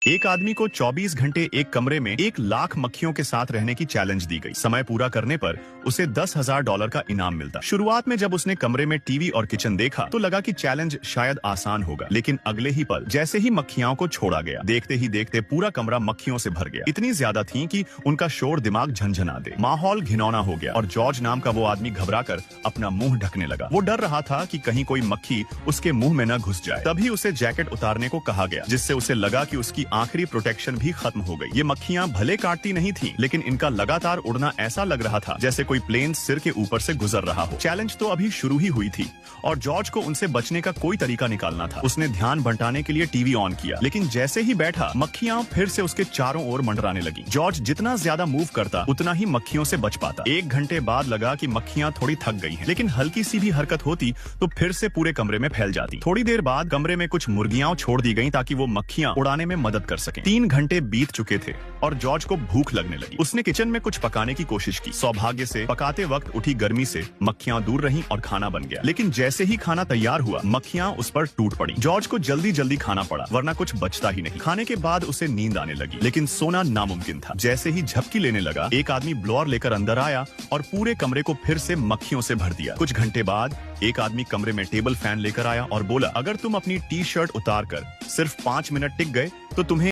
एक आदमी को 24 घंटे एक कमरे में 1 लाख मक्खियों के साथ रहने की चैलेंज दी गई। समय पूरा करने पर उसे $10,000 का इनाम मिलता। शुरुआत में जब उसने कमरे में टीवी और किचन देखा तो लगा कि चैलेंज शायद आसान होगा, लेकिन अगले ही पल जैसे ही मक्खियों को छोड़ा गया, देखते ही देखते पूरा कमरा मक्खियों से भर गया। इतनी ज्यादा थी कि उनका शोर दिमाग झंझना दे। माहौल घिनौना हो गया और जॉर्ज नाम का वो आदमी घबराकर अपना मुंह ढकने लगा। वो डर रहा था कि कहीं कोई मक्खी उसके मुंह में न घुस जाए। तभी उसे जैकेट उतारने को कहा गया, जिससे उसे लगा कि उसकी आखिरी प्रोटेक्शन भी खत्म हो गई। ये मक्खियां भले काटती नहीं थीं, लेकिन इनका लगातार उड़ना ऐसा लग रहा था जैसे कोई प्लेन सिर के ऊपर से गुजर रहा हो। चैलेंज तो अभी शुरू ही हुई थी और जॉर्ज को उनसे बचने का कोई तरीका निकालना था। उसने ध्यान बंटाने के लिए टीवी ऑन किया, लेकिन जैसे ही बैठा मक्खियां फिर से उसके चारों ओर मंडराने लगी। जॉर्ज जितना ज्यादा मूव करता उतना ही मक्खियों से बच पाता। 1 घंटे बाद लगा कि मक्खियां थोड़ी थक गई हैं, लेकिन हल्की सी भी हरकत होती तो फिर से पूरे कमरे में फैल जाती। थोड़ी देर बाद कमरे में कुछ मुर्गियां छोड़ दी गईं ताकि वो मक्खियां उड़ाने में मदद कर सकें। 3 घंटे बीत चुके थे और जॉर्ज को भूख लगने लगी। उसने किचन में कुछ पकाने की कोशिश की। सौभाग्य से पकाते वक्त उठी गर्मी से मक्खियां दूर रहीं और खाना बन गया। लेकिन जैसे ही खाना तैयार हुआ, मक्खियां उस पर टूट पड़ी। जॉर्ज को जल्दी जल्दी खाना पड़ा, वरना कुछ बचता ही नहीं। खाने के बाद उसे नींद आने लगी, लेकिन सोना नामुमकिन था। जैसे ही झपकी लेने लगा, एक आदमी ब्लोअर लेकर अंदर आया और पूरे कमरे को फिर से मक्खियों से भर दिया। कुछ घंटे बाद एक आदमी कमरे में टेबल फैन लेकर आया और बोला, अगर तुम अपनी टी शर्ट उतार कर सिर्फ 5 मिनट टिक गए तो तुम्हें